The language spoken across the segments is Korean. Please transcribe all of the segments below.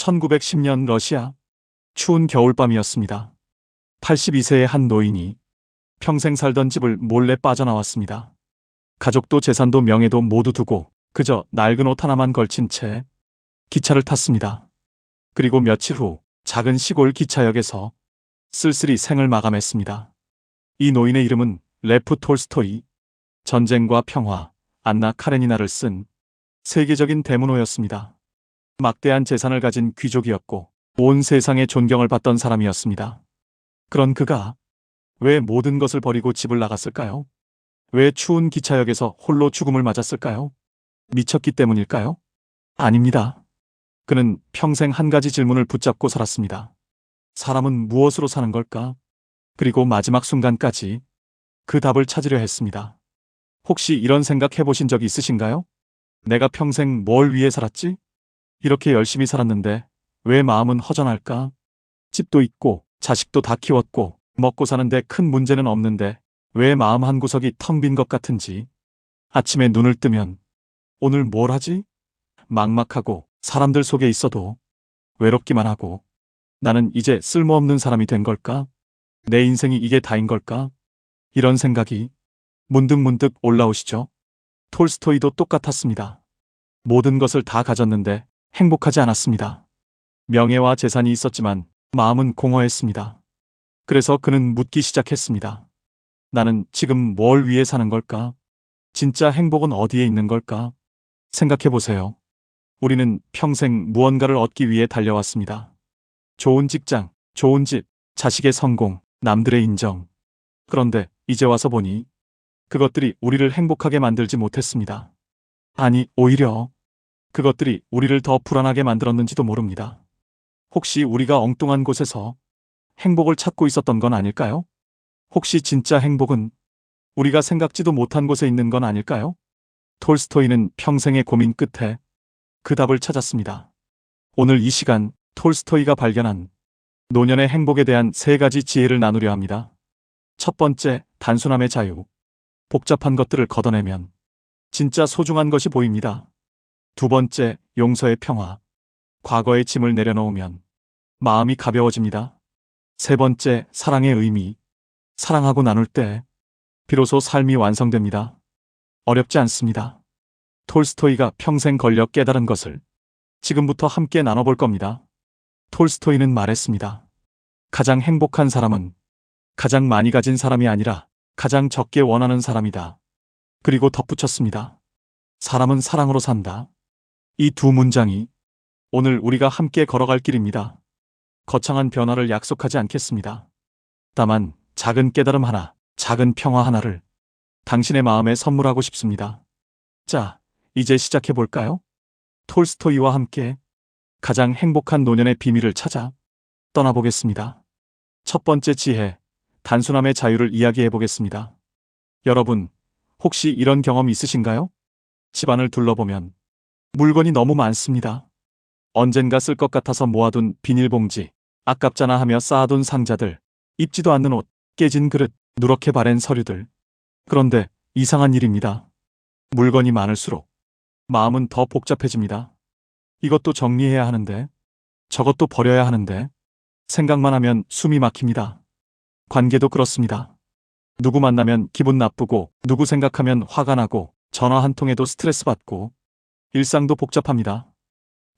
1910년 러시아 추운 겨울밤이었습니다. 82세의 한 노인이 평생 살던 집을 몰래 빠져나왔습니다. 가족도 재산도 명예도 모두 두고 그저 낡은 옷 하나만 걸친 채 기차를 탔습니다. 그리고 며칠 후 작은 시골 기차역에서 쓸쓸히 생을 마감했습니다. 이 노인의 이름은 레프 톨스토이, 전쟁과 평화, 안나 카레니나를 쓴 세계적인 대문호였습니다. 막대한 재산을 가진 귀족이었고 온 세상에 존경을 받던 사람이었습니다. 그런 그가 왜 모든 것을 버리고 집을 나갔을까요? 왜 추운 기차역에서 홀로 죽음을 맞았을까요? 미쳤기 때문일까요? 아닙니다. 그는 평생 한 가지 질문을 붙잡고 살았습니다. 사람은 무엇으로 사는 걸까? 그리고 마지막 순간까지 그 답을 찾으려 했습니다. 혹시 이런 생각 해보신 적 있으신가요? 내가 평생 뭘 위해 살았지? 이렇게 열심히 살았는데 왜 마음은 허전할까? 집도 있고 자식도 다 키웠고 먹고 사는데 큰 문제는 없는데 왜 마음 한구석이 텅 빈 것 같은지. 아침에 눈을 뜨면 오늘 뭘 하지? 막막하고 사람들 속에 있어도 외롭기만 하고 나는 이제 쓸모없는 사람이 된 걸까? 내 인생이 이게 다인 걸까? 이런 생각이 문득문득 올라오시죠? 톨스토이도 똑같았습니다. 모든 것을 다 가졌는데 행복하지 않았습니다. 명예와 재산이 있었지만 마음은 공허했습니다. 그래서 그는 묻기 시작했습니다. 나는 지금 뭘 위해 사는 걸까? 진짜 행복은 어디에 있는 걸까? 생각해 보세요. 우리는 평생 무언가를 얻기 위해 달려왔습니다. 좋은 직장, 좋은 집, 자식의 성공, 남들의 인정. 그런데 이제 와서 보니 그것들이 우리를 행복하게 만들지 못했습니다. 아니, 오히려 그것들이 우리를 더 불안하게 만들었는지도 모릅니다. 혹시 우리가 엉뚱한 곳에서 행복을 찾고 있었던 건 아닐까요? 혹시 진짜 행복은 우리가 생각지도 못한 곳에 있는 건 아닐까요? 톨스토이는 평생의 고민 끝에 그 답을 찾았습니다. 오늘 이 시간 톨스토이가 발견한 노년의 행복에 대한 3가지 지혜를 나누려 합니다. 첫 번째, 단순함의 자유. 복잡한 것들을 걷어내면 진짜 소중한 것이 보입니다. 두 번째, 용서의 평화. 과거의 짐을 내려놓으면 마음이 가벼워집니다. 세 번째, 사랑의 의미. 사랑하고 나눌 때 비로소 삶이 완성됩니다. 어렵지 않습니다. 톨스토이가 평생 걸려 깨달은 것을 지금부터 함께 나눠볼 겁니다. 톨스토이는 말했습니다. 가장 행복한 사람은 가장 많이 가진 사람이 아니라 가장 적게 원하는 사람이다. 그리고 덧붙였습니다. 사람은 사랑으로 산다. 이 두 문장이 오늘 우리가 함께 걸어갈 길입니다. 거창한 변화를 약속하지 않겠습니다. 다만 작은 깨달음 하나, 작은 평화 하나를 당신의 마음에 선물하고 싶습니다. 자, 이제 시작해 볼까요? 톨스토이와 함께 가장 행복한 노년의 비밀을 찾아 떠나보겠습니다. 첫 번째 지혜, 단순함의 자유를 이야기해 보겠습니다. 여러분, 혹시 이런 경험 있으신가요? 집안을 둘러보면 물건이 너무 많습니다. 언젠가 쓸 것 같아서 모아둔 비닐봉지, 아깝잖아 하며 쌓아둔 상자들, 입지도 않는 옷, 깨진 그릇, 누렇게 바랜 서류들. 그런데 이상한 일입니다. 물건이 많을수록 마음은 더 복잡해집니다. 이것도 정리해야 하는데, 저것도 버려야 하는데, 생각만 하면 숨이 막힙니다. 관계도 그렇습니다. 누구 만나면 기분 나쁘고, 누구 생각하면 화가 나고, 전화 한 통에도 스트레스 받고, 일상도 복잡합니다.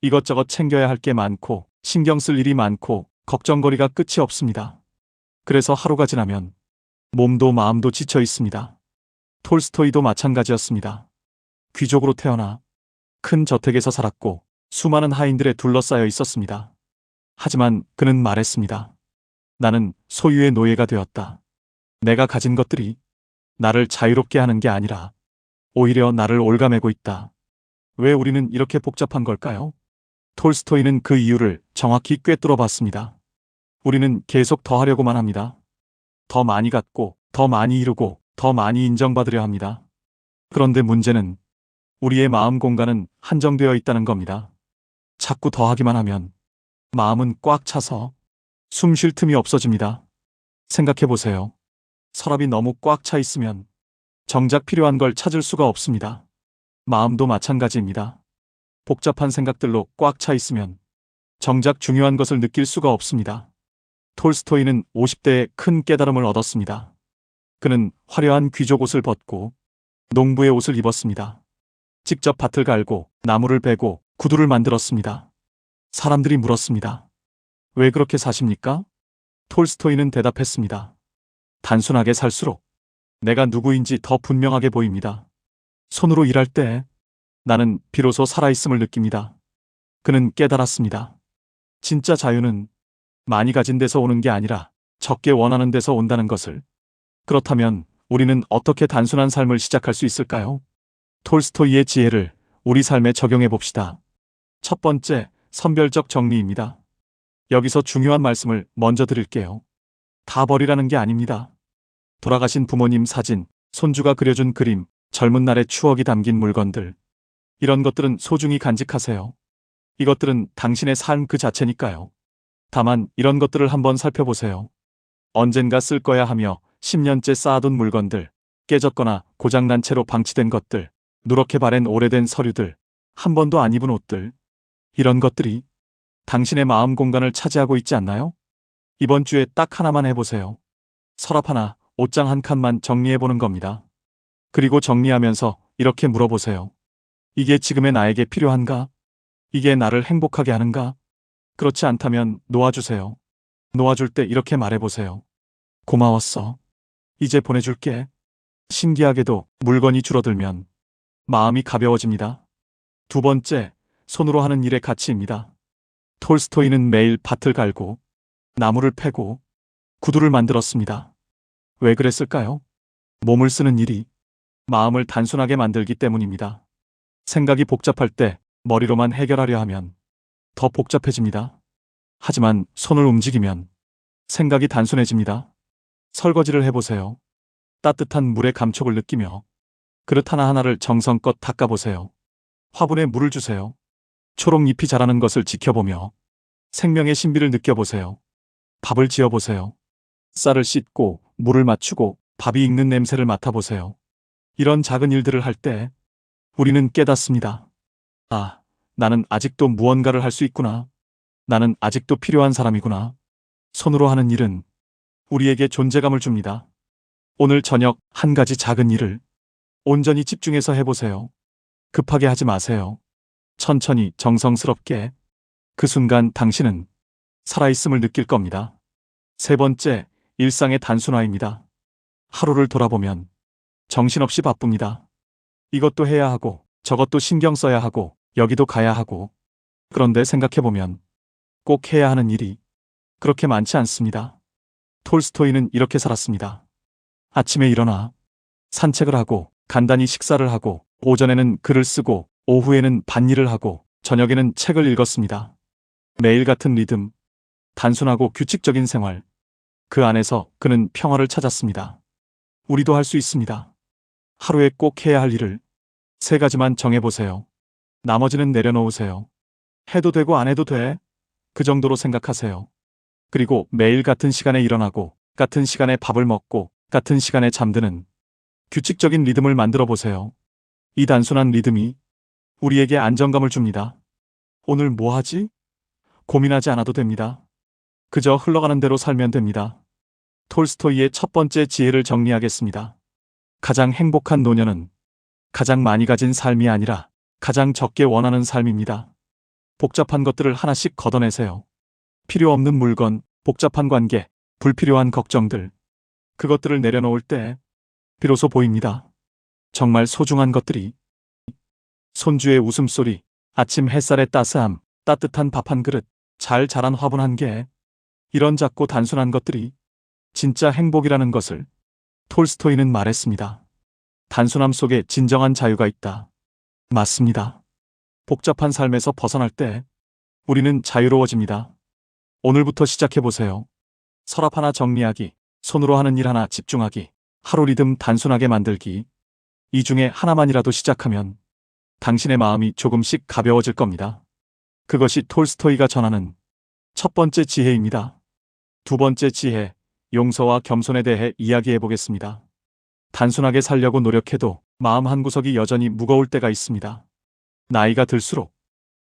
이것저것 챙겨야 할 게 많고, 신경 쓸 일이 많고, 걱정거리가 끝이 없습니다. 그래서 하루가 지나면 몸도 마음도 지쳐 있습니다. 톨스토이도 마찬가지였습니다. 귀족으로 태어나 큰 저택에서 살았고 수많은 하인들에 둘러싸여 있었습니다. 하지만 그는 말했습니다. 나는 소유의 노예가 되었다. 내가 가진 것들이 나를 자유롭게 하는 게 아니라 오히려 나를 올가매고 있다. 왜 우리는 이렇게 복잡한 걸까요? 톨스토이는 그 이유를 정확히 꿰뚫어 봤습니다. 우리는 계속 더 하려고만 합니다. 더 많이 갖고, 더 많이 이루고, 더 많이 인정받으려 합니다. 그런데 문제는 우리의 마음 공간은 한정되어 있다는 겁니다. 자꾸 더 하기만 하면 마음은 꽉 차서 숨 쉴 틈이 없어집니다. 생각해 보세요. 서랍이 너무 꽉 차 있으면 정작 필요한 걸 찾을 수가 없습니다. 마음도 마찬가지입니다. 복잡한 생각들로 꽉 차 있으면 정작 중요한 것을 느낄 수가 없습니다. 톨스토이는 50대에 큰 깨달음을 얻었습니다. 그는 화려한 귀족 옷을 벗고 농부의 옷을 입었습니다. 직접 밭을 갈고 나무를 베고 구두를 만들었습니다. 사람들이 물었습니다. 왜 그렇게 사십니까? 톨스토이는 대답했습니다. 단순하게 살수록 내가 누구인지 더 분명하게 보입니다. 손으로 일할 때 나는 비로소 살아있음을 느낍니다. 그는 깨달았습니다. 진짜 자유는 많이 가진 데서 오는 게 아니라 적게 원하는 데서 온다는 것을. 그렇다면 우리는 어떻게 단순한 삶을 시작할 수 있을까요? 톨스토이의 지혜를 우리 삶에 적용해 봅시다. 첫 번째, 선별적 정리입니다. 여기서 중요한 말씀을 먼저 드릴게요. 다 버리라는 게 아닙니다. 돌아가신 부모님 사진, 손주가 그려준 그림, 젊은 날의 추억이 담긴 물건들. 이런 것들은 소중히 간직하세요. 이것들은 당신의 삶 그 자체니까요. 다만 이런 것들을 한번 살펴보세요. 언젠가 쓸 거야 하며 10년째 쌓아둔 물건들, 깨졌거나 고장난 채로 방치된 것들, 누렇게 바랜 오래된 서류들, 한 번도 안 입은 옷들. 이런 것들이 당신의 마음 공간을 차지하고 있지 않나요? 이번 주에 딱 하나만 해보세요. 서랍 하나, 옷장 한 칸만 정리해보는 겁니다. 그리고 정리하면서 이렇게 물어보세요. 이게 지금의 나에게 필요한가? 이게 나를 행복하게 하는가? 그렇지 않다면 놓아주세요. 놓아줄 때 이렇게 말해보세요. 고마웠어. 이제 보내줄게. 신기하게도 물건이 줄어들면 마음이 가벼워집니다. 두 번째, 손으로 하는 일의 가치입니다. 톨스토이는 매일 밭을 갈고 나무를 패고 구두를 만들었습니다. 왜 그랬을까요? 몸을 쓰는 일이 마음을 단순하게 만들기 때문입니다. 생각이 복잡할 때 머리로만 해결하려 하면 더 복잡해집니다. 하지만 손을 움직이면 생각이 단순해집니다. 설거지를 해보세요. 따뜻한 물의 감촉을 느끼며 그릇 하나하나를 정성껏 닦아보세요. 화분에 물을 주세요. 초록잎이 자라는 것을 지켜보며 생명의 신비를 느껴보세요. 밥을 지어보세요. 쌀을 씻고 물을 맞추고 밥이 익는 냄새를 맡아보세요. 이런 작은 일들을 할 때 우리는 깨닫습니다. 아, 나는 아직도 무언가를 할 수 있구나. 나는 아직도 필요한 사람이구나. 손으로 하는 일은 우리에게 존재감을 줍니다. 오늘 저녁 한 가지 작은 일을 온전히 집중해서 해보세요. 급하게 하지 마세요. 천천히 정성스럽게. 그 순간 당신은 살아있음을 느낄 겁니다. 세 번째, 일상의 단순화입니다. 하루를 돌아보면 정신없이 바쁩니다. 이것도 해야 하고 저것도 신경 써야 하고 여기도 가야 하고. 그런데 생각해보면 꼭 해야 하는 일이 그렇게 많지 않습니다. 톨스토이는 이렇게 살았습니다. 아침에 일어나 산책을 하고 간단히 식사를 하고 오전에는 글을 쓰고 오후에는 밭일을 하고 저녁에는 책을 읽었습니다. 매일 같은 리듬, 단순하고 규칙적인 생활. 그 안에서 그는 평화를 찾았습니다. 우리도 할 수 있습니다. 하루에 꼭 해야 할 일을 세 가지만 정해보세요. 나머지는 내려놓으세요. 해도 되고 안 해도 돼. 그 정도로 생각하세요. 그리고 매일 같은 시간에 일어나고 같은 시간에 밥을 먹고 같은 시간에 잠드는 규칙적인 리듬을 만들어 보세요. 이 단순한 리듬이 우리에게 안정감을 줍니다. 오늘 뭐 하지? 고민하지 않아도 됩니다. 그저 흘러가는 대로 살면 됩니다. 톨스토이의 첫 번째 지혜를 정리하겠습니다. 가장 행복한 노년은 가장 많이 가진 삶이 아니라 가장 적게 원하는 삶입니다. 복잡한 것들을 하나씩 걷어내세요. 필요 없는 물건, 복잡한 관계, 불필요한 걱정들. 그것들을 내려놓을 때 비로소 보입니다. 정말 소중한 것들이. 손주의 웃음소리, 아침 햇살의 따스함, 따뜻한 밥 한 그릇, 잘 자란 화분 한 개. 이런 작고 단순한 것들이 진짜 행복이라는 것을 톨스토이는 말했습니다. 단순함 속에 진정한 자유가 있다. 맞습니다. 복잡한 삶에서 벗어날 때 우리는 자유로워집니다. 오늘부터 시작해보세요. 서랍 하나 정리하기, 손으로 하는 일 하나 집중하기, 하루 리듬 단순하게 만들기. 이 중에 하나만이라도 시작하면 당신의 마음이 조금씩 가벼워질 겁니다. 그것이 톨스토이가 전하는 첫 번째 지혜입니다. 두 번째 지혜, 용서와 겸손에 대해 이야기해 보겠습니다. 단순하게 살려고 노력해도 마음 한구석이 여전히 무거울 때가 있습니다. 나이가 들수록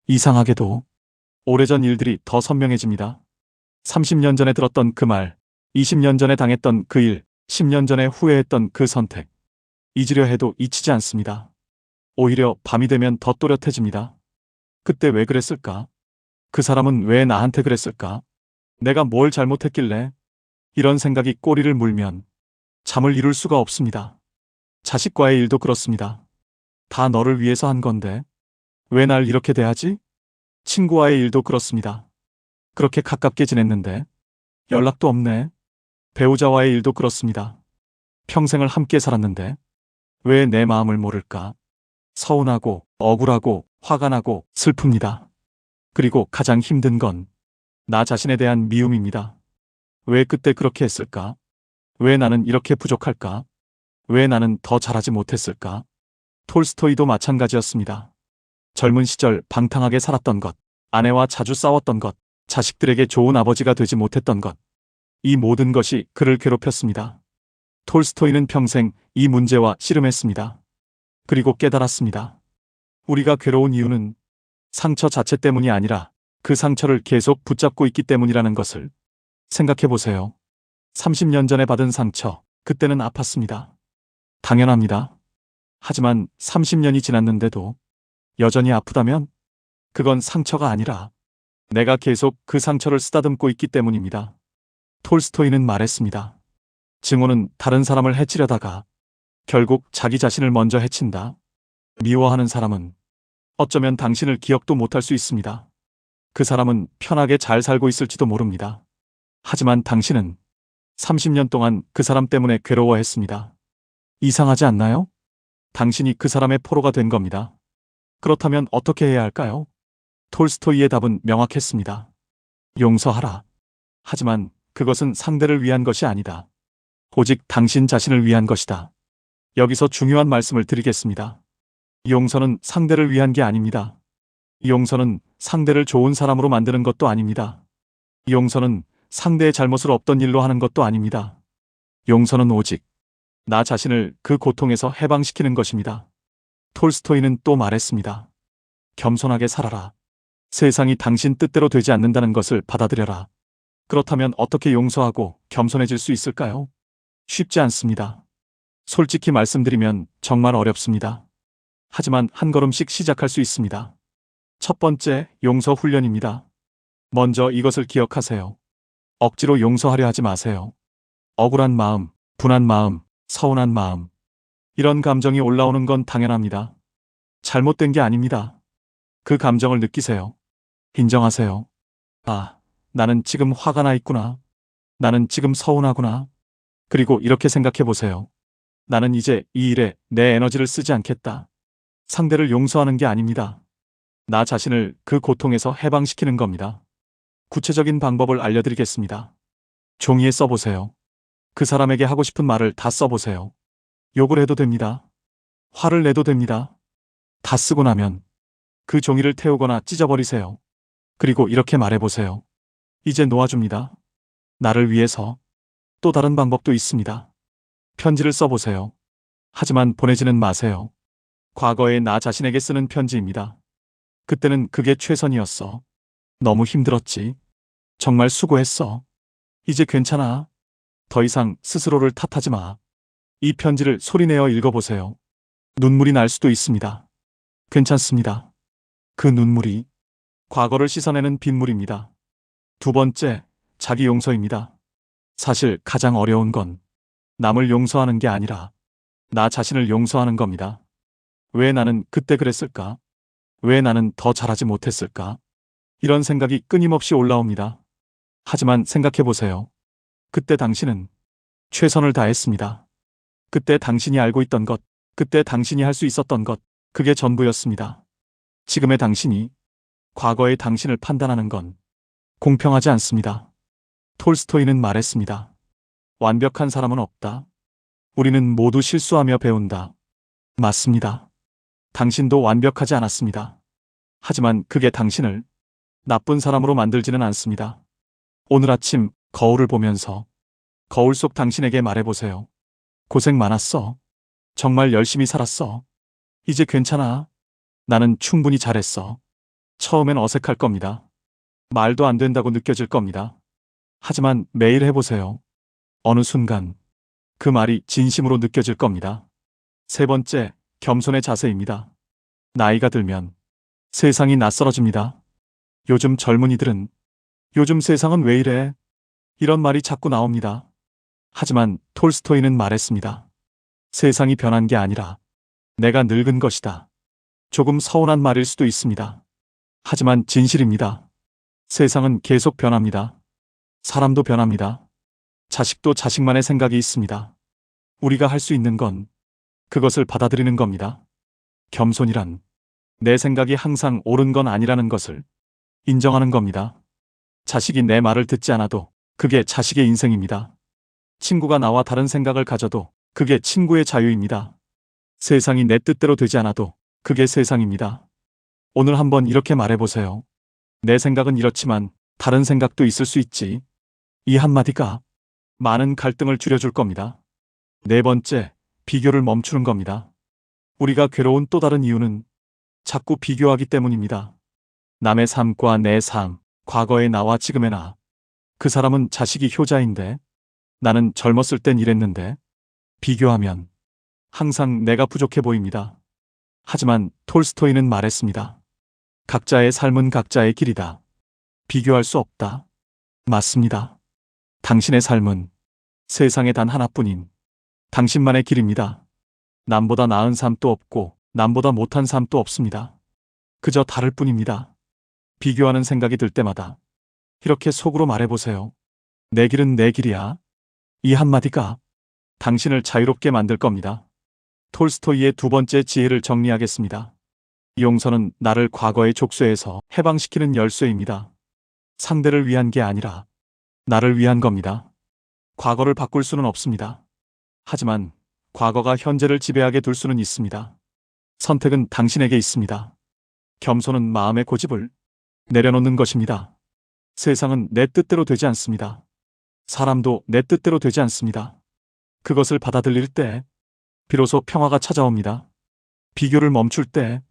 이상하게도 오래전 일들이 더 선명해집니다. 30년 전에 들었던 그 말, 20년 전에 당했던 그 일, 10년 전에 후회했던 그 선택. 잊으려 해도 잊히지 않습니다. 오히려 밤이 되면 더 또렷해집니다. 그때 왜 그랬을까? 그 사람은 왜 나한테 그랬을까? 내가 뭘 잘못했길래? 이런 생각이 꼬리를 물면 잠을 이룰 수가 없습니다. 자식과의 일도 그렇습니다. 다 너를 위해서 한 건데 왜 날 이렇게 대하지? 친구와의 일도 그렇습니다. 그렇게 가깝게 지냈는데 연락도 없네. 배우자와의 일도 그렇습니다. 평생을 함께 살았는데 왜 내 마음을 모를까? 서운하고 억울하고 화가 나고 슬픕니다. 그리고 가장 힘든 건 나 자신에 대한 미움입니다. 왜 그때 그렇게 했을까? 왜 나는 이렇게 부족할까? 왜 나는 더 잘하지 못했을까? 톨스토이도 마찬가지였습니다. 젊은 시절 방탕하게 살았던 것, 아내와 자주 싸웠던 것, 자식들에게 좋은 아버지가 되지 못했던 것. 이 모든 것이 그를 괴롭혔습니다. 톨스토이는 평생 이 문제와 씨름했습니다. 그리고 깨달았습니다. 우리가 괴로운 이유는 상처 자체 때문이 아니라 그 상처를 계속 붙잡고 있기 때문이라는 것을 생각해 보세요. 30년 전에 받은 상처, 그때는 아팠습니다. 당연합니다. 하지만 30년이 지났는데도 여전히 아프다면 그건 상처가 아니라 내가 계속 그 상처를 쓰다듬고 있기 때문입니다. 톨스토이는 말했습니다. 증오는 다른 사람을 해치려다가 결국 자기 자신을 먼저 해친다. 미워하는 사람은 어쩌면 당신을 기억도 못할 수 있습니다. 그 사람은 편하게 잘 살고 있을지도 모릅니다. 하지만 당신은 30년 동안 그 사람 때문에 괴로워했습니다. 이상하지 않나요? 당신이 그 사람의 포로가 된 겁니다. 그렇다면 어떻게 해야 할까요? 톨스토이의 답은 명확했습니다. 용서하라. 하지만 그것은 상대를 위한 것이 아니다. 오직 당신 자신을 위한 것이다. 여기서 중요한 말씀을 드리겠습니다. 용서는 상대를 위한 게 아닙니다. 용서는 상대를 좋은 사람으로 만드는 것도 아닙니다. 용서는 상대의 잘못을 없던 일로 하는 것도 아닙니다. 용서는 오직 나 자신을 그 고통에서 해방시키는 것입니다. 톨스토이는 또 말했습니다. 겸손하게 살아라. 세상이 당신 뜻대로 되지 않는다는 것을 받아들여라. 그렇다면 어떻게 용서하고 겸손해질 수 있을까요? 쉽지 않습니다. 솔직히 말씀드리면 정말 어렵습니다. 하지만 한 걸음씩 시작할 수 있습니다. 첫 번째, 용서 훈련입니다. 먼저 이것을 기억하세요. 억지로 용서하려 하지 마세요. 억울한 마음, 분한 마음, 서운한 마음. 이런 감정이 올라오는 건 당연합니다. 잘못된 게 아닙니다. 그 감정을 느끼세요. 인정하세요. 아, 나는 지금 화가 나 있구나. 나는 지금 서운하구나. 그리고 이렇게 생각해 보세요. 나는 이제 이 일에 내 에너지를 쓰지 않겠다. 상대를 용서하는 게 아닙니다. 나 자신을 그 고통에서 해방시키는 겁니다. 구체적인 방법을 알려드리겠습니다. 종이에 써보세요. 그 사람에게 하고 싶은 말을 다 써보세요. 욕을 해도 됩니다. 화를 내도 됩니다. 다 쓰고 나면 그 종이를 태우거나 찢어버리세요. 그리고 이렇게 말해보세요. 이제 놓아줍니다. 나를 위해서. 또 다른 방법도 있습니다. 편지를 써보세요. 하지만 보내지는 마세요. 과거의 나 자신에게 쓰는 편지입니다. 그때는 그게 최선이었어. 너무 힘들었지. 정말 수고했어. 이제 괜찮아. 더 이상 스스로를 탓하지 마. 이 편지를 소리내어 읽어보세요. 눈물이 날 수도 있습니다. 괜찮습니다. 그 눈물이 과거를 씻어내는 빗물입니다. 두 번째, 자기 용서입니다. 사실 가장 어려운 건 남을 용서하는 게 아니라 나 자신을 용서하는 겁니다. 왜 나는 그때 그랬을까? 왜 나는 더 잘하지 못했을까? 이런 생각이 끊임없이 올라옵니다. 하지만 생각해 보세요. 그때 당신은 최선을 다했습니다. 그때 당신이 알고 있던 것, 그때 당신이 할 수 있었던 것, 그게 전부였습니다. 지금의 당신이 과거의 당신을 판단하는 건 공평하지 않습니다. 톨스토이는 말했습니다. 완벽한 사람은 없다. 우리는 모두 실수하며 배운다. 맞습니다. 당신도 완벽하지 않았습니다. 하지만 그게 당신을 나쁜 사람으로 만들지는 않습니다. 오늘 아침 거울을 보면서 거울 속 당신에게 말해보세요. 고생 많았어. 정말 열심히 살았어. 이제 괜찮아. 나는 충분히 잘했어. 처음엔 어색할 겁니다. 말도 안 된다고 느껴질 겁니다. 하지만 매일 해보세요. 어느 순간 그 말이 진심으로 느껴질 겁니다. 세 번째, 겸손의 자세입니다. 나이가 들면 세상이 낯설어집니다. 요즘 젊은이들은 요즘 세상은 왜 이래? 이런 말이 자꾸 나옵니다. 하지만 톨스토이는 말했습니다. 세상이 변한 게 아니라 내가 늙은 것이다. 조금 서운한 말일 수도 있습니다. 하지만 진실입니다. 세상은 계속 변합니다. 사람도 변합니다. 자식도 자식만의 생각이 있습니다. 우리가 할 수 있는 건 그것을 받아들이는 겁니다. 겸손이란 내 생각이 항상 옳은 건 아니라는 것을 인정하는 겁니다. 자식이 내 말을 듣지 않아도 그게 자식의 인생입니다. 친구가 나와 다른 생각을 가져도 그게 친구의 자유입니다. 세상이 내 뜻대로 되지 않아도 그게 세상입니다. 오늘 한번 이렇게 말해보세요. 내 생각은 이렇지만 다른 생각도 있을 수 있지. 이 한마디가 많은 갈등을 줄여줄 겁니다. 네 번째, 비교를 멈추는 겁니다. 우리가 괴로운 또 다른 이유는 자꾸 비교하기 때문입니다. 남의 삶과 내 삶, 과거의 나와 지금의 나. 그 사람은 자식이 효자인데 나는 젊었을 땐 이랬는데 비교하면 항상 내가 부족해 보입니다. 하지만 톨스토이는 말했습니다. 각자의 삶은 각자의 길이다. 비교할 수 없다. 맞습니다. 당신의 삶은 세상에 단 하나뿐인 당신만의 길입니다. 남보다 나은 삶도 없고 남보다 못한 삶도 없습니다. 그저 다를 뿐입니다. 비교하는 생각이 들 때마다 이렇게 속으로 말해보세요. 내 길은 내 길이야. 이 한마디가 당신을 자유롭게 만들 겁니다. 톨스토이의 두 번째 지혜를 정리하겠습니다. 용서는 나를 과거의 족쇄에서 해방시키는 열쇠입니다. 상대를 위한 게 아니라 나를 위한 겁니다. 과거를 바꿀 수는 없습니다. 하지만 과거가 현재를 지배하게 둘 수는 있습니다. 선택은 당신에게 있습니다. 겸손은 마음의 고집을 내려놓는 것입니다. 세상은 내 뜻대로 되지 않습니다. 사람도 내 뜻대로 되지 않습니다. 그것을 받아들일 때 비로소 평화가 찾아옵니다. 비교를 멈출 때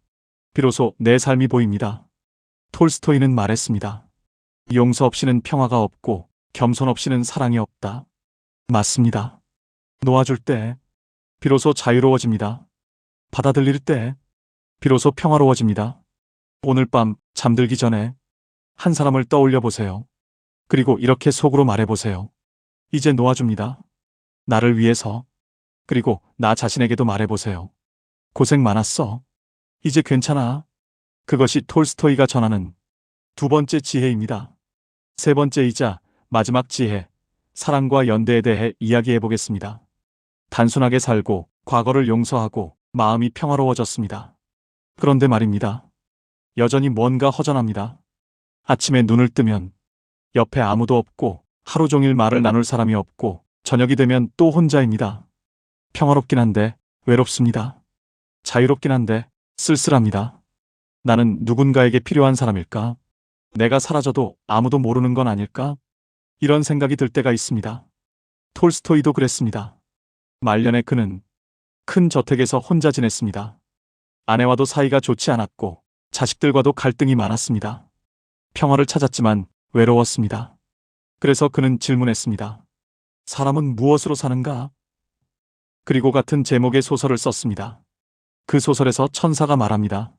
비로소 내 삶이 보입니다. 톨스토이는 말했습니다. 용서 없이는 평화가 없고 겸손 없이는 사랑이 없다. 맞습니다. 놓아줄 때 비로소 자유로워집니다. 받아들일 때 비로소 평화로워집니다. 오늘 밤 잠들기 전에 한 사람을 떠올려 보세요. 그리고 이렇게 속으로 말해보세요. 이제 놓아줍니다. 나를 위해서. 그리고 나 자신에게도 말해보세요. 고생 많았어. 이제 괜찮아. 그것이 톨스토이가 전하는 두 번째 지혜입니다. 세 번째이자 마지막 지혜, 사랑과 연대에 대해 이야기해 보겠습니다. 단순하게 살고 과거를 용서하고 마음이 평화로워졌습니다. 그런데 말입니다. 여전히 뭔가 허전합니다. 아침에 눈을 뜨면 옆에 아무도 없고 하루 종일 말을 나눌 사람이 없고 저녁이 되면 또 혼자입니다. 평화롭긴 한데 외롭습니다. 자유롭긴 한데 쓸쓸합니다. 나는 누군가에게 필요한 사람일까? 내가 사라져도 아무도 모르는 건 아닐까? 이런 생각이 들 때가 있습니다. 톨스토이도 그랬습니다. 말년에 그는 큰 저택에서 혼자 지냈습니다. 아내와도 사이가 좋지 않았고 자식들과도 갈등이 많았습니다. 평화를 찾았지만 외로웠습니다. 그래서 그는 질문했습니다. 사람은 무엇으로 사는가? 그리고 같은 제목의 소설을 썼습니다. 그 소설에서 천사가 말합니다.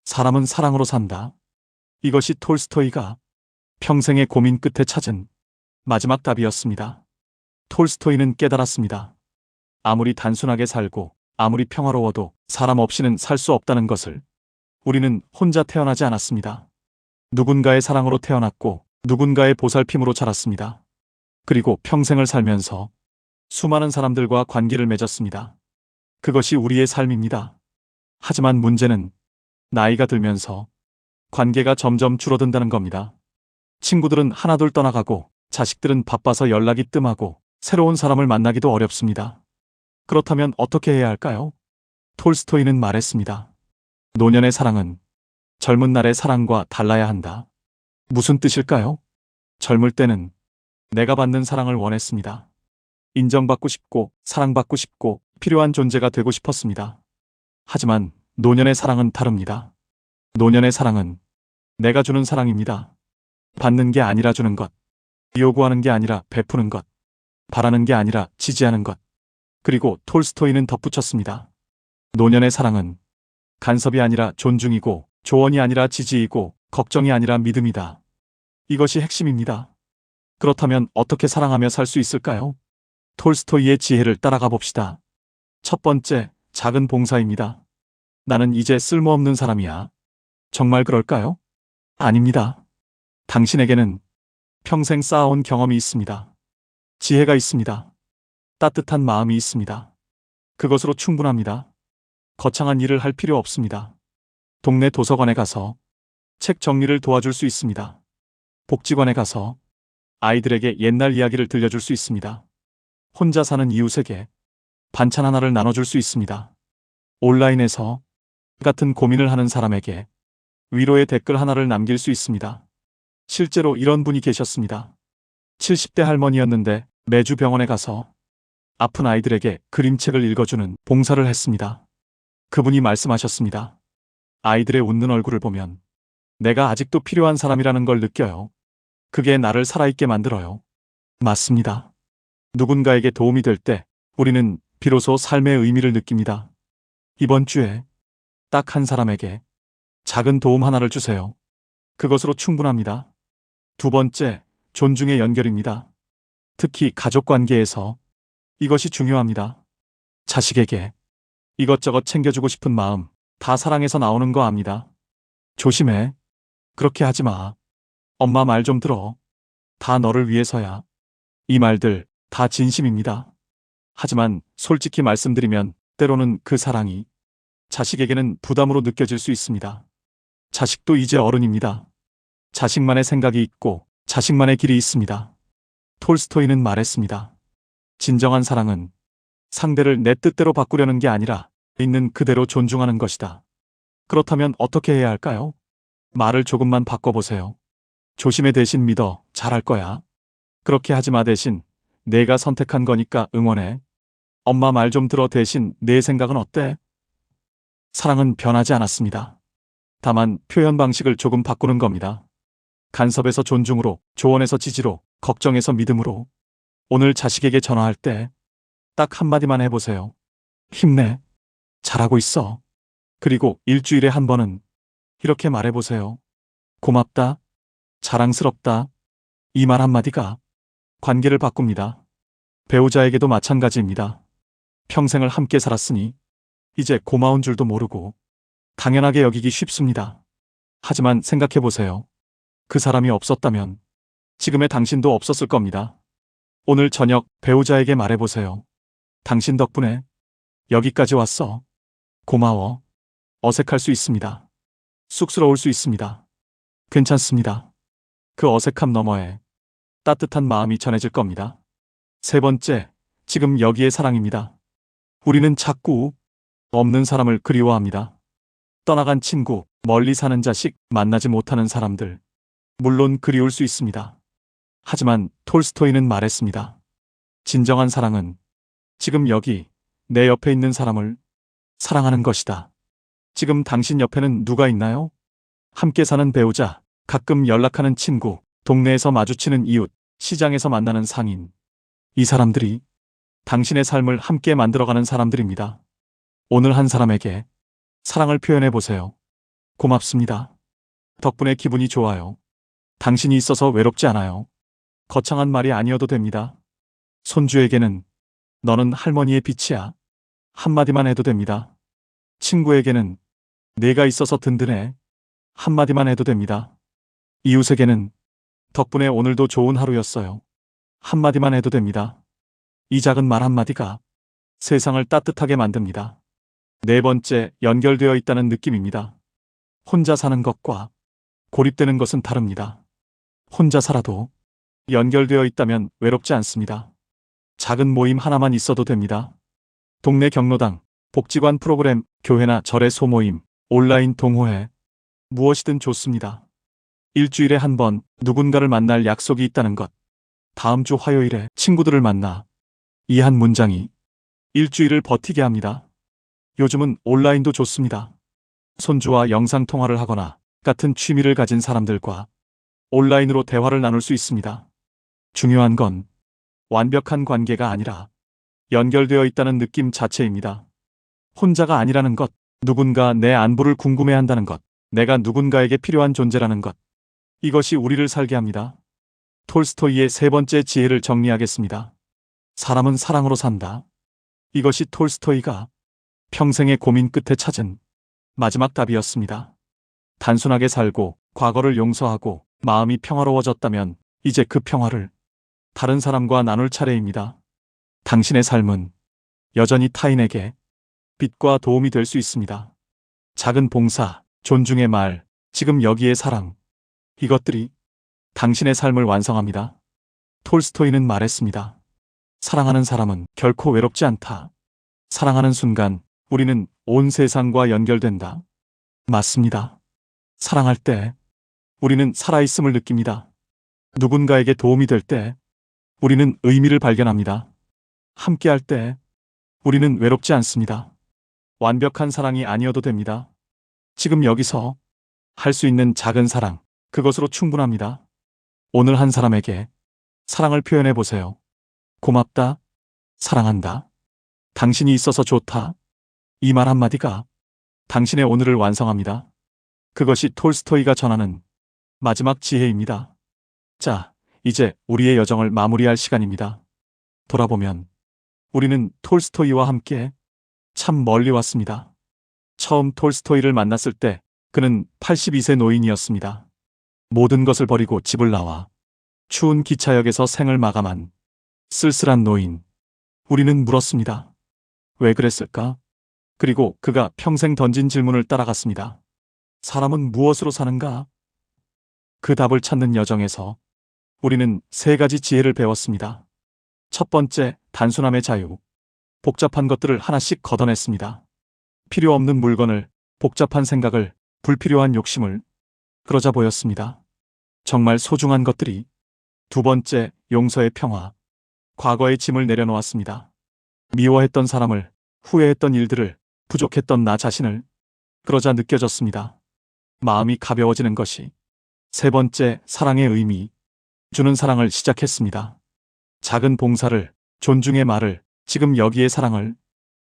사람은 사랑으로 산다. 이것이 톨스토이가 평생의 고민 끝에 찾은 마지막 답이었습니다. 톨스토이는 깨달았습니다. 아무리 단순하게 살고 아무리 평화로워도 사람 없이는 살 수 없다는 것을. 우리는 혼자 태어나지 않았습니다. 누군가의 사랑으로 태어났고 누군가의 보살핌으로 자랐습니다. 그리고 평생을 살면서 수많은 사람들과 관계를 맺었습니다. 그것이 우리의 삶입니다. 하지만 문제는 나이가 들면서 관계가 점점 줄어든다는 겁니다. 친구들은 하나둘 떠나가고 자식들은 바빠서 연락이 뜸하고 새로운 사람을 만나기도 어렵습니다. 그렇다면 어떻게 해야 할까요? 톨스토이는 말했습니다. 노년의 사랑은 젊은 날의 사랑과 달라야 한다. 무슨 뜻일까요? 젊을 때는 내가 받는 사랑을 원했습니다. 인정받고 싶고 사랑받고 싶고 필요한 존재가 되고 싶었습니다. 하지만 노년의 사랑은 다릅니다. 노년의 사랑은 내가 주는 사랑입니다. 받는 게 아니라 주는 것, 요구하는 게 아니라 베푸는 것, 바라는 게 아니라 지지하는 것. 그리고 톨스토이는 덧붙였습니다. 노년의 사랑은 간섭이 아니라 존중이고, 조언이 아니라 지지이고, 걱정이 아니라 믿음이다. 이것이 핵심입니다. 그렇다면 어떻게 사랑하며 살 수 있을까요? 톨스토이의 지혜를 따라가 봅시다. 첫 번째, 작은 봉사입니다. 나는 이제 쓸모없는 사람이야. 정말 그럴까요? 아닙니다. 당신에게는 평생 쌓아온 경험이 있습니다. 지혜가 있습니다. 따뜻한 마음이 있습니다. 그것으로 충분합니다. 거창한 일을 할 필요 없습니다. 동네 도서관에 가서 책 정리를 도와줄 수 있습니다. 복지관에 가서 아이들에게 옛날 이야기를 들려줄 수 있습니다. 혼자 사는 이웃에게 반찬 하나를 나눠줄 수 있습니다. 온라인에서 같은 고민을 하는 사람에게 위로의 댓글 하나를 남길 수 있습니다. 실제로 이런 분이 계셨습니다. 70대 할머니였는데 매주 병원에 가서 아픈 아이들에게 그림책을 읽어주는 봉사를 했습니다. 그분이 말씀하셨습니다. 아이들의 웃는 얼굴을 보면 내가 아직도 필요한 사람이라는 걸 느껴요. 그게 나를 살아있게 만들어요. 맞습니다. 누군가에게 도움이 될 때 우리는 비로소 삶의 의미를 느낍니다. 이번 주에 딱 한 사람에게 작은 도움 하나를 주세요. 그것으로 충분합니다. 두 번째, 존중의 연결입니다. 특히 가족 관계에서 이것이 중요합니다. 자식에게 이것저것 챙겨주고 싶은 마음, 다 사랑해서 나오는 거 압니다. 조심해. 그렇게 하지 마. 엄마 말 좀 들어. 다 너를 위해서야. 이 말들 다 진심입니다. 하지만 솔직히 말씀드리면 때로는 그 사랑이 자식에게는 부담으로 느껴질 수 있습니다. 자식도 이제 어른입니다. 자식만의 생각이 있고 자식만의 길이 있습니다. 톨스토이는 말했습니다. 진정한 사랑은 상대를 내 뜻대로 바꾸려는 게 아니라 있는 그대로 존중하는 것이다. 그렇다면 어떻게 해야 할까요? 말을 조금만 바꿔보세요. 조심해 대신 믿어. 잘할 거야. 그렇게 하지 마 대신 내가 선택한 거니까 응원해. 엄마 말 좀 들어 대신 내 생각은 어때? 사랑은 변하지 않았습니다. 다만 표현 방식을 조금 바꾸는 겁니다. 간섭에서 존중으로, 조언에서 지지로, 걱정에서 믿음으로. 오늘 자식에게 전화할 때 딱 한마디만 해보세요. 힘내. 잘하고 있어. 그리고 일주일에 한 번은 이렇게 말해보세요. 고맙다. 자랑스럽다. 이 말 한마디가 관계를 바꿉니다. 배우자에게도 마찬가지입니다. 평생을 함께 살았으니 이제 고마운 줄도 모르고 당연하게 여기기 쉽습니다. 하지만 생각해보세요. 그 사람이 없었다면 지금의 당신도 없었을 겁니다. 오늘 저녁 배우자에게 말해보세요. 당신 덕분에 여기까지 왔어. 고마워. 어색할 수 있습니다. 쑥스러울 수 있습니다. 괜찮습니다. 그 어색함 너머에 따뜻한 마음이 전해질 겁니다. 세 번째, 지금 여기에 사랑입니다. 우리는 자꾸 없는 사람을 그리워합니다. 떠나간 친구, 멀리 사는 자식, 만나지 못하는 사람들. 물론 그리울 수 있습니다. 하지만 톨스토이는 말했습니다. 진정한 사랑은 지금 여기 내 옆에 있는 사람을 사랑하는 것이다. 지금 당신 옆에는 누가 있나요? 함께 사는 배우자, 가끔 연락하는 친구, 동네에서 마주치는 이웃, 시장에서 만나는 상인. 이 사람들이 당신의 삶을 함께 만들어가는 사람들입니다. 오늘 한 사람에게 사랑을 표현해 보세요. 고맙습니다. 덕분에 기분이 좋아요. 당신이 있어서 외롭지 않아요. 거창한 말이 아니어도 됩니다. 손주에게는 너는 할머니의 빛이야. 한마디만 해도 됩니다. 친구에게는 내가 있어서 든든해. 한마디만 해도 됩니다. 이웃에게는 덕분에 오늘도 좋은 하루였어요. 한마디만 해도 됩니다. 이 작은 말 한마디가 세상을 따뜻하게 만듭니다. 네 번째, 연결되어 있다는 느낌입니다. 혼자 사는 것과 고립되는 것은 다릅니다. 혼자 살아도 연결되어 있다면 외롭지 않습니다. 작은 모임 하나만 있어도 됩니다. 동네 경로당, 복지관 프로그램, 교회나 절의 소모임, 온라인 동호회, 무엇이든 좋습니다. 일주일에 한 번 누군가를 만날 약속이 있다는 것. 다음 주 화요일에 친구들을 만나. 이 한 문장이 일주일을 버티게 합니다. 요즘은 온라인도 좋습니다. 손주와 영상통화를 하거나 같은 취미를 가진 사람들과 온라인으로 대화를 나눌 수 있습니다. 중요한 건 완벽한 관계가 아니라 연결되어 있다는 느낌 자체입니다. 혼자가 아니라는 것, 누군가 내 안부를 궁금해한다는 것, 내가 누군가에게 필요한 존재라는 것. 이것이 우리를 살게 합니다. 톨스토이의 세 번째 지혜를 정리하겠습니다. 사람은 사랑으로 산다. 이것이 톨스토이가 평생의 고민 끝에 찾은 마지막 답이었습니다. 단순하게 살고 과거를 용서하고 마음이 평화로워졌다면 이제 그 평화를 다른 사람과 나눌 차례입니다. 당신의 삶은 여전히 타인에게 빛과 도움이 될 수 있습니다. 작은 봉사, 존중의 말, 지금 여기의 사랑. 이것들이 당신의 삶을 완성합니다. 톨스토이는 말했습니다. 사랑하는 사람은 결코 외롭지 않다. 사랑하는 순간 우리는 온 세상과 연결된다. 맞습니다. 사랑할 때 우리는 살아있음을 느낍니다. 누군가에게 도움이 될 때 우리는 의미를 발견합니다. 함께할 때 우리는 외롭지 않습니다. 완벽한 사랑이 아니어도 됩니다. 지금 여기서 할 수 있는 작은 사랑, 그것으로 충분합니다. 오늘 한 사람에게 사랑을 표현해 보세요. 고맙다. 사랑한다. 당신이 있어서 좋다. 이 말 한마디가 당신의 오늘을 완성합니다. 그것이 톨스토이가 전하는 마지막 지혜입니다. 자, 이제 우리의 여정을 마무리할 시간입니다. 돌아보면 우리는 톨스토이와 함께 참 멀리 왔습니다. 처음 톨스토이를 만났을 때 그는 82세 노인이었습니다. 모든 것을 버리고 집을 나와 추운 기차역에서 생을 마감한 쓸쓸한 노인. 우리는 물었습니다. 왜 그랬을까? 그리고 그가 평생 던진 질문을 따라갔습니다. 사람은 무엇으로 사는가? 그 답을 찾는 여정에서 우리는 세 가지 지혜를 배웠습니다. 첫 번째, 단순함의 자유. 복잡한 것들을 하나씩 걷어냈습니다. 필요 없는 물건을, 복잡한 생각을, 불필요한 욕심을. 그러자 보였습니다. 정말 소중한 것들이. 두 번째, 용서의 평화. 과거의 짐을 내려놓았습니다. 미워했던 사람을, 후회했던 일들을, 부족했던 나 자신을. 그러자 느껴졌습니다. 마음이 가벼워지는 것이. 세 번째, 사랑의 의미. 주는 사랑을 시작했습니다. 작은 봉사를, 존중의 말을, 지금 여기의 사랑을.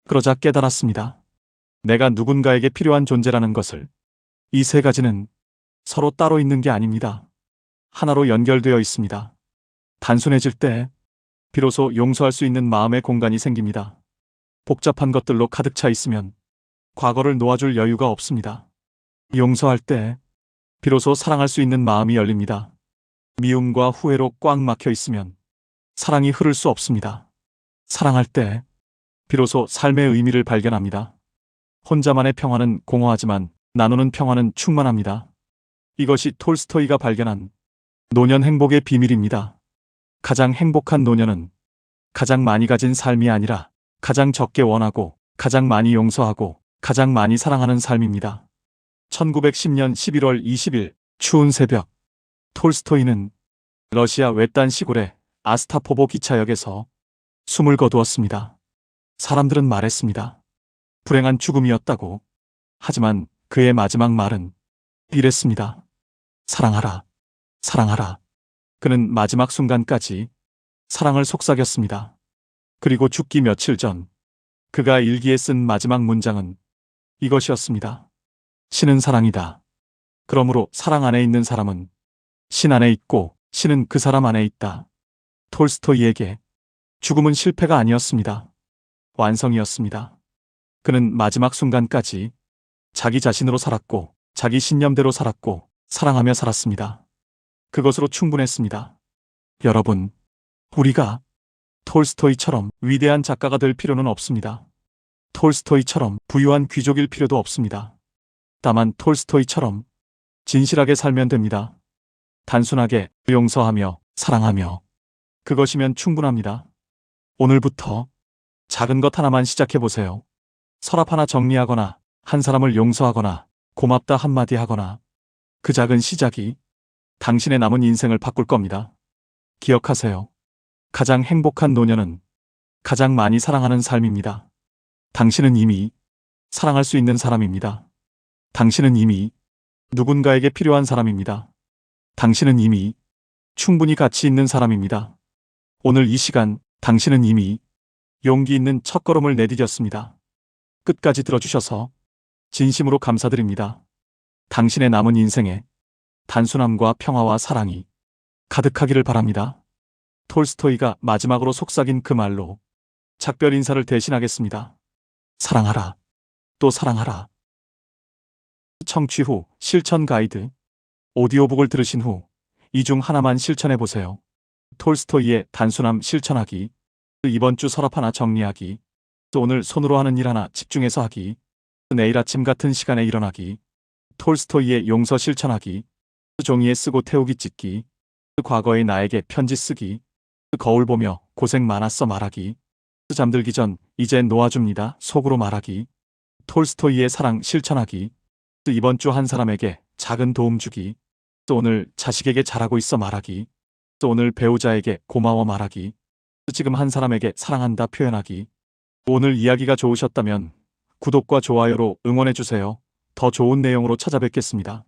그러자 깨달았습니다. 내가 누군가에게 필요한 존재라는 것을. 이 세 가지는 서로 따로 있는 게 아닙니다. 하나로 연결되어 있습니다. 단순해질 때 비로소 용서할 수 있는 마음의 공간이 생깁니다. 복잡한 것들로 가득 차 있으면 과거를 놓아줄 여유가 없습니다. 용서할 때 비로소 사랑할 수 있는 마음이 열립니다. 미움과 후회로 꽉 막혀 있으면 사랑이 흐를 수 없습니다. 사랑할 때 비로소 삶의 의미를 발견합니다. 혼자만의 평화는 공허하지만 나누는 평화는 충만합니다. 이것이 톨스토이가 발견한 노년 행복의 비밀입니다. 가장 행복한 노년은 가장 많이 가진 삶이 아니라 가장 적게 원하고 가장 많이 용서하고 가장 많이 사랑하는 삶입니다. 1910년 11월 20일 추운 새벽, 톨스토이는 러시아 외딴 시골의 아스타포보 기차역에서 숨을 거두었습니다. 사람들은 말했습니다. 불행한 죽음이었다고. 하지만 그의 마지막 말은 이랬습니다. 사랑하라. 사랑하라. 그는 마지막 순간까지 사랑을 속삭였습니다. 그리고 죽기 며칠 전 그가 일기에 쓴 마지막 문장은 이것이었습니다. 신은 사랑이다. 그러므로 사랑 안에 있는 사람은 신 안에 있고 신은 그 사람 안에 있다. 톨스토이에게 죽음은 실패가 아니었습니다. 완성이었습니다. 그는 마지막 순간까지 자기 자신으로 살았고 자기 신념대로 살았고 사랑하며 살았습니다. 그것으로 충분했습니다. 여러분, 우리가 톨스토이처럼 위대한 작가가 될 필요는 없습니다. 톨스토이처럼 부유한 귀족일 필요도 없습니다. 다만 톨스토이처럼 진실하게 살면 됩니다. 단순하게 용서하며 사랑하며. 그것이면 충분합니다. 오늘부터 작은 것 하나만 시작해보세요. 서랍 하나 정리하거나 한 사람을 용서하거나 고맙다 한마디 하거나 그 작은 시작이 당신의 남은 인생을 바꿀 겁니다. 기억하세요. 가장 행복한 노년은 가장 많이 사랑하는 삶입니다. 당신은 이미 사랑할 수 있는 사람입니다. 당신은 이미 누군가에게 필요한 사람입니다. 당신은 이미 충분히 가치 있는 사람입니다. 오늘 이 시간 당신은 이미 용기 있는 첫걸음을 내디뎠습니다. 끝까지 들어주셔서 진심으로 감사드립니다. 당신의 남은 인생에 단순함과 평화와 사랑이 가득하기를 바랍니다. 톨스토이가 마지막으로 속삭인 그 말로 작별 인사를 대신하겠습니다. 사랑하라. 또 사랑하라. 청취 후 실천 가이드. 오디오북을 들으신 후 이 중 하나만 실천해 보세요. 톨스토이의 단순함 실천하기. 이번 주 서랍 하나 정리하기. 오늘 손으로 하는 일 하나 집중해서 하기. 내일 아침 같은 시간에 일어나기. 톨스토이의 용서 실천하기. 종이에 쓰고 태우기 찢기. 과거의 나에게 편지 쓰기. 거울 보며 고생 많았어 말하기. 잠들기 전 이제 놓아줍니다 속으로 말하기. 톨스토이의 사랑 실천하기. 이번 주 한 사람에게 작은 도움 주기. 오늘 자식에게 잘하고 있어 말하기. 오늘 배우자에게 고마워 말하기. 지금 한 사람에게 사랑한다 표현하기. 오늘 이야기가 좋으셨다면 구독과 좋아요로 응원해주세요. 더 좋은 내용으로 찾아뵙겠습니다.